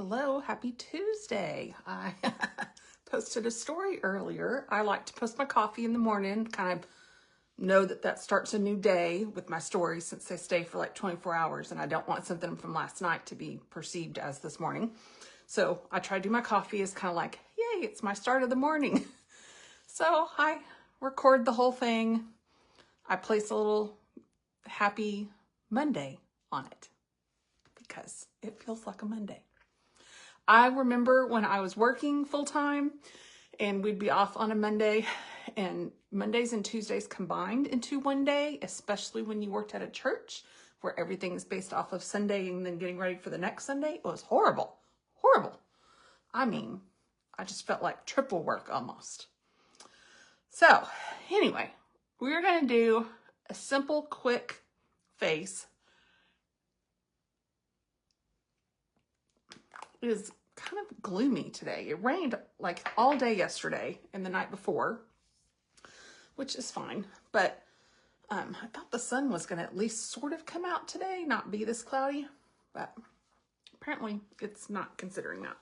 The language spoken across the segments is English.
Hello, happy Tuesday. I posted a story earlier. I like to post my coffee in the morning, kind of know that starts a new day with my stories since they stay for like 24 hours and I don't want something from last night to be perceived as this morning. So I try to do my coffee as kind of like, yay, it's my start of the morning. So I record the whole thing. I place a little happy Monday on it because it feels like a Monday. I remember when I was working full-time and we'd be off on a Monday, and Mondays and Tuesdays combined into one day, especially when you worked at a church where everything is based off of Sunday and then getting ready for the next Sunday. It was horrible. Horrible. I mean, I just felt like triple work almost. So anyway, we're going to do a simple, quick face. It is kind of gloomy today. It rained like all day yesterday and the night before, which is fine. But I thought the sun was going to at least sort of come out today, not be this cloudy. But apparently it's not, considering that.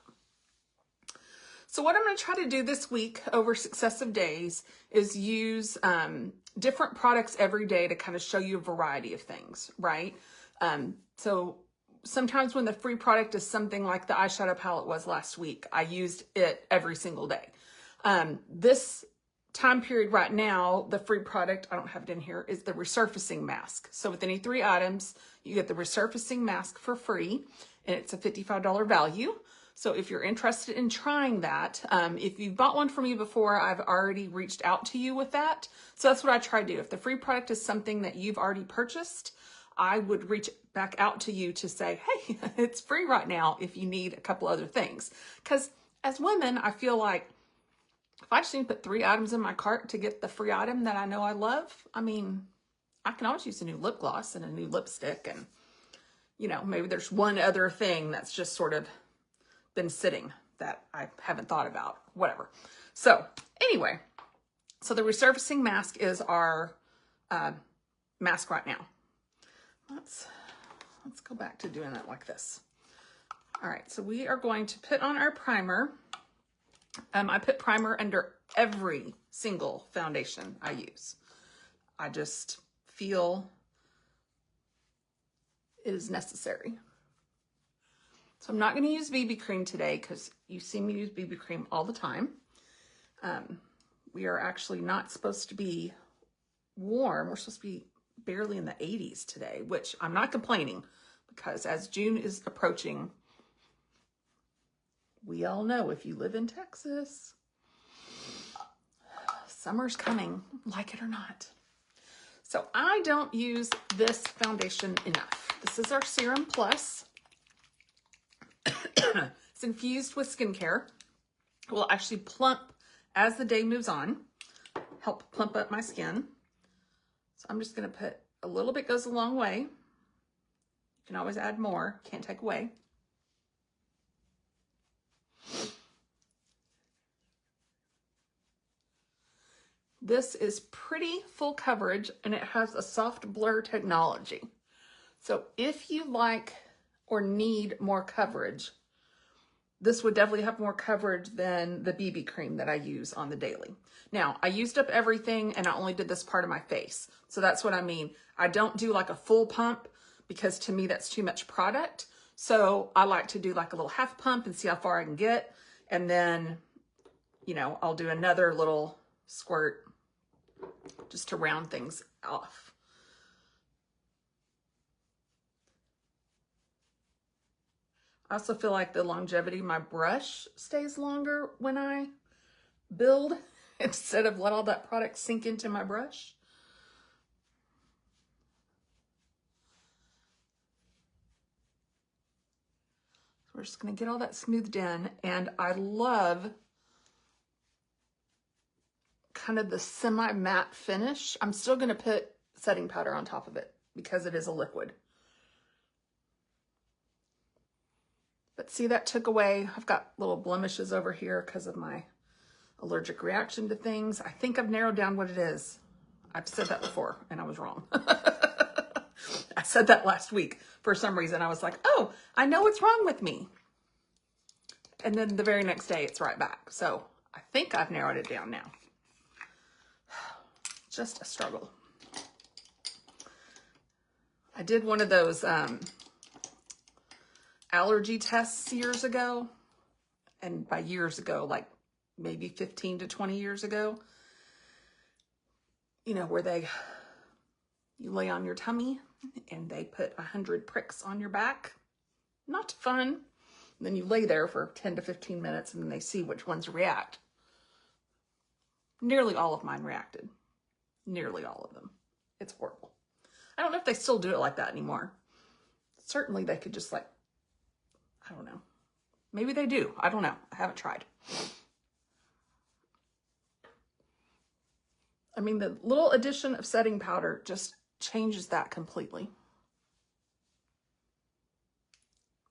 So what I'm going to try to do this week over successive days is use different products every day to kind of show you a variety of things, right? So sometimes when the free product is something like the eyeshadow palette was last week, I used it every single day. This time period right now, the free product, I don't have it in here, is the resurfacing mask. So with any 3 items, you get the resurfacing mask for free, and it's a $55 value. So if you're interested in trying that, if you've bought one from me before, I've already reached out to you with that. So that's what I try to do. If the free product is something that you've already purchased, I would reach back out to you to say, hey, it's free right now if you need a couple other things. Because as women, I feel like if I just need to put 3 items in my cart to get the free item that I know I love, I mean, I can always use a new lip gloss and a new lipstick. And, you know, maybe there's one other thing that's just sort of been sitting that I haven't thought about, whatever. So anyway, so the resurfacing mask is our mask right now. Let's go back to doing it like this. All right, so we are going to put on our primer. I put primer under every single foundation I use. I just feel it is necessary. So I'm not going to use BB cream today because you see me use BB cream all the time. We are actually not supposed to be warm. We're supposed to be barely in the 80s today, which I'm not complaining because as June is approaching, we all know if you live in Texas, summer's coming, like it or not. So I don't use this foundation enough. This is our Serum Plus. It's infused with skincare. It will actually plump as the day moves on, help plump up my skin. So I'm just going to put a little bit, goes a long way. You can always add more, can't take away. This is pretty full coverage and it has a soft blur technology. So if you like or need more coverage, this would definitely have more coverage than the BB cream that I use on the daily. Now, I used up everything and I only did this part of my face. So that's what I mean. I don't do like a full pump because to me that's too much product. So I like to do like a little half pump and see how far I can get. And then, you know, I'll do another little squirt just to round things off. I also feel like the longevity of my brush stays longer when I build instead of let all that product sink into my brush. So we're just going to get all that smoothed in, and I love kind of the semi-matte finish. I'm still going to put setting powder on top of it because it is a liquid. But see, that took away, I've got little blemishes over here because of my allergic reaction to things. I think I've narrowed down what it is. I've said that before and I was wrong. I said that last week for some reason. I was like, oh, I know what's wrong with me. And then the very next day it's right back. So I think I've narrowed it down now. Just a struggle. I did one of those allergy tests years ago. And by years ago, like maybe 15 to 20 years ago, you know, where you lay on your tummy and they put 100 pricks on your back. Not fun. And then you lay there for 10 to 15 minutes and then they see which ones react. Nearly all of mine reacted. Nearly all of them. It's horrible. I don't know if they still do it like that anymore. Certainly they could just like, I don't know. Maybe they do. I don't know. I haven't tried. I mean, the little addition of setting powder just changes that completely.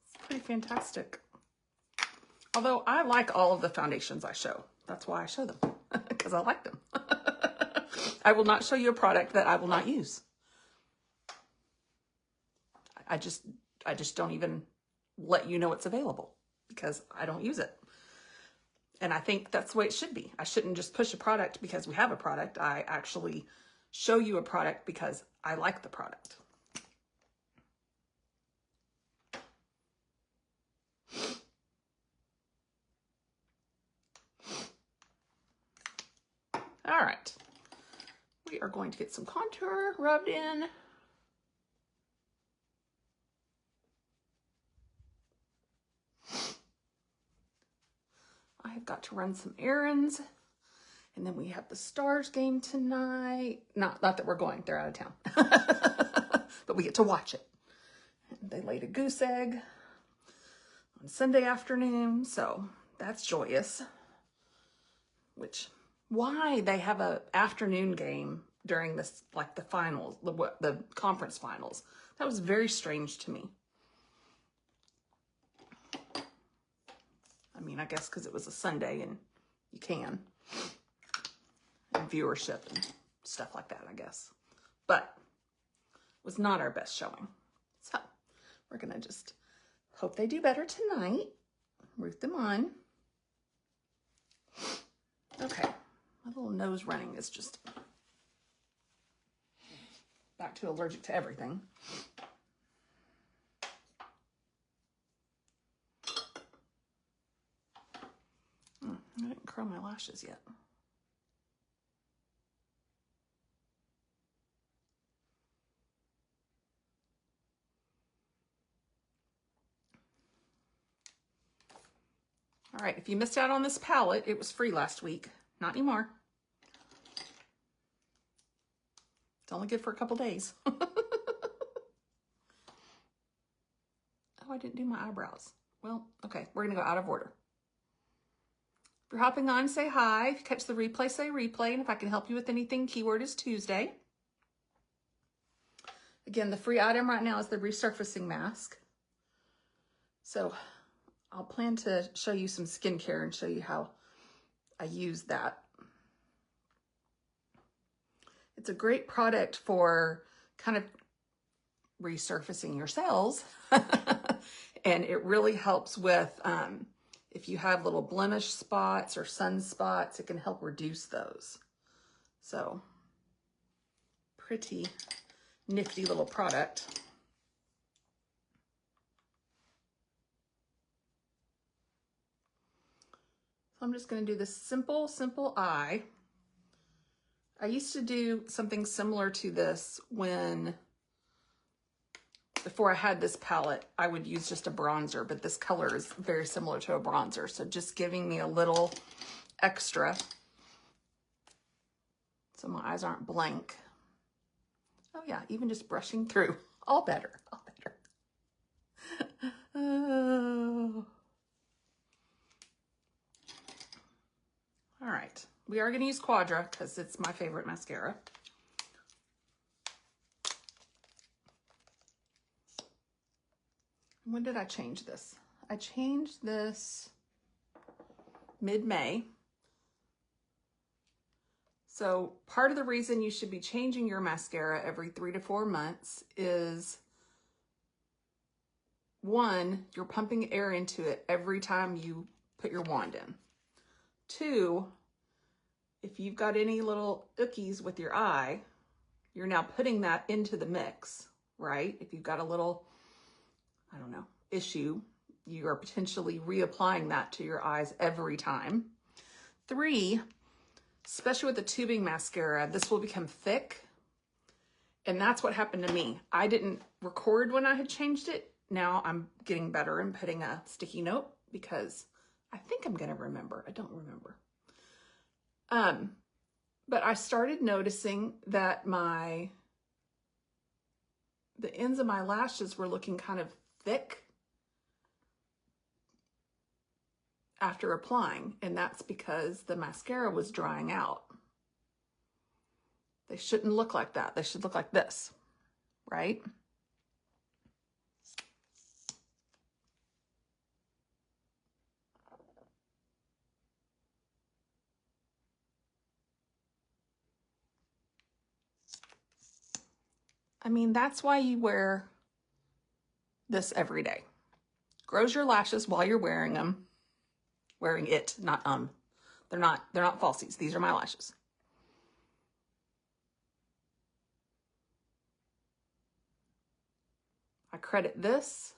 It's pretty fantastic. Although I like all of the foundations I show. That's why I show them, because I like them. I will not show you a product that I will not use. I just don't even let you know it's available because I don't use it. And I think that's the way it should be. I shouldn't just push a product because we have a product. I actually show you a product because I like the product. All right. We are going to get some contour rubbed in. I've got to run some errands. And then we have the Stars game tonight. Not that we're going, they're out of town. But we get to watch it. And they laid a goose egg on Sunday afternoon, so that's joyous. Which, why they have a afternoon game during this, like the finals, the conference finals. That was very strange to me. I mean, I guess because it was a Sunday and you can. And viewership and stuff like that, I guess. But it was not our best showing. So we're going to just hope they do better tonight. Root them on. Okay. My little nose running is just back to allergic to everything. I didn't curl my lashes yet. All right, if you missed out on this palette, it was free last week. Not anymore. It's only good for a couple days. Oh, I didn't do my eyebrows. Well, okay, we're gonna go out of order. If you're hopping on, say hi. If you catch the replay, say replay. And if I can help you with anything, keyword is Tuesday. Again, the free item right now is the resurfacing mask. So I'll plan to show you some skincare and show you how I use that. It's a great product for kind of resurfacing your cells. And it really helps with, if you have little blemish spots or sunspots, it can help reduce those. So, pretty nifty little product. So I'm just going to do this simple eye. I used to do something similar to this before I had this palette, I would use just a bronzer, but this color is very similar to a bronzer. So just giving me a little extra so my eyes aren't blank. Oh yeah, even just brushing through. All better, all better. Oh. All right, we are going to use Quadra because it's my favorite mascara. When did I change this? I changed this mid-May. So part of the reason you should be changing your mascara every 3 to 4 months is, one, you're pumping air into it every time you put your wand in. 2, if you've got any little ookies with your eye, you're now putting that into the mix, right? If you've got a little, I don't know, issue, you are potentially reapplying that to your eyes every time. 3, especially with the tubing mascara, this will become thick. And that's what happened to me. I didn't record when I had changed it. Now I'm getting better and putting a sticky note because I think I'm going to remember. I don't remember. But I started noticing that the ends of my lashes were looking kind of thick after applying, and that's because the mascara was drying out. They shouldn't look like that. They should look like this, right? I mean, that's why you wear this every day. Grows your lashes while you're wearing them. Wearing it, not They're not falsies. These are my lashes. I credit this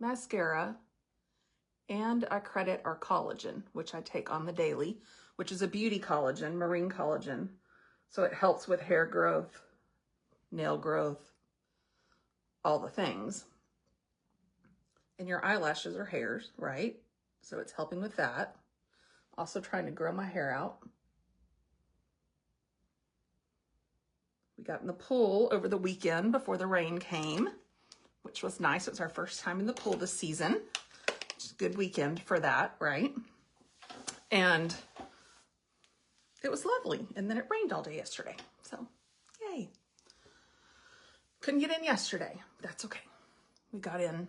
mascara and I credit our collagen, which I take on the daily, which is a beauty collagen, marine collagen. So it helps with hair growth, nail growth, all the things. And your eyelashes are hairs, right? So it's helping with that. Also trying to grow my hair out. We got in the pool over the weekend before the rain came, which was nice. It was our first time in the pool this season. It's a good weekend for that, right? And it was lovely. And then it rained all day yesterday. So, yay. Couldn't get in yesterday. That's okay. We got in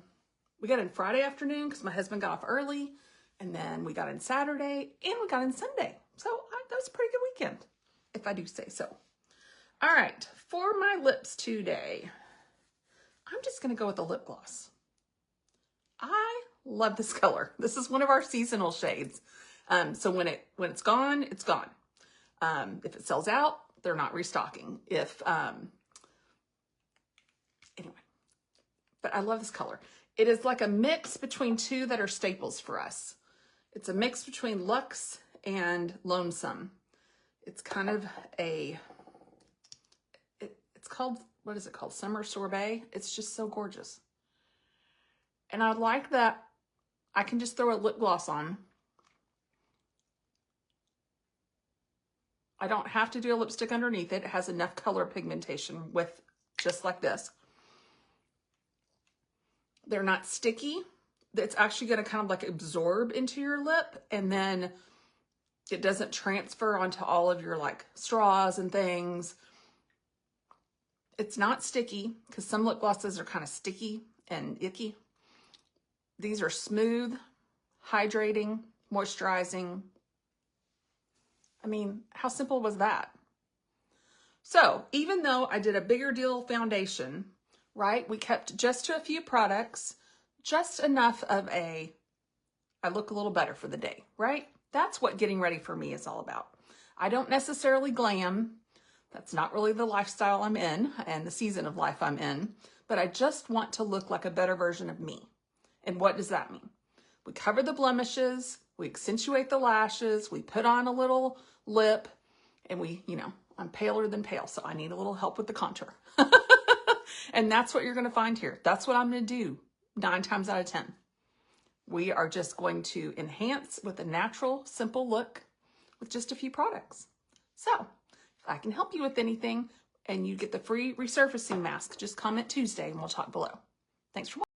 Friday afternoon because my husband got off early. And then we got in Saturday and we got in Sunday. So that was a pretty good weekend, if I do say so. All right, for my lips today, I'm just going to go with a lip gloss. I love this color. This is one of our seasonal shades. So when it's gone, it's gone. If it sells out, they're not restocking. Anyway, but I love this color. It is like a mix between 2 that are staples for us. It's a mix between Luxe and Lonesome. It's kind of it's called, what is it called? Summer Sorbet. It's just so gorgeous. And I like that I can just throw a lip gloss on. I don't have to do a lipstick underneath it. It has enough color pigmentation with just like this. They're not sticky. It's actually going to kind of like absorb into your lip, and then it doesn't transfer onto all of your like straws and things. It's not sticky because some lip glosses are kind of sticky and icky. These are smooth, hydrating, moisturizing. I mean, how simple was that? So even though I did a bigger deal foundation, right? We kept just to a few products, just enough of I look a little better for the day, right? That's what getting ready for me is all about. I don't necessarily glam. That's not really the lifestyle I'm in and the season of life I'm in, but I just want to look like a better version of me. And what does that mean? We cover the blemishes, we accentuate the lashes, we put on a little lip, and I'm paler than pale, so I need a little help with the contour. And that's what you're going to find here. That's what I'm going to do 9 times out of 10. We are just going to enhance with a natural, simple look with just a few products. So if I can help you with anything and you get the free resurfacing mask, just comment Tuesday and we'll talk below. Thanks for watching.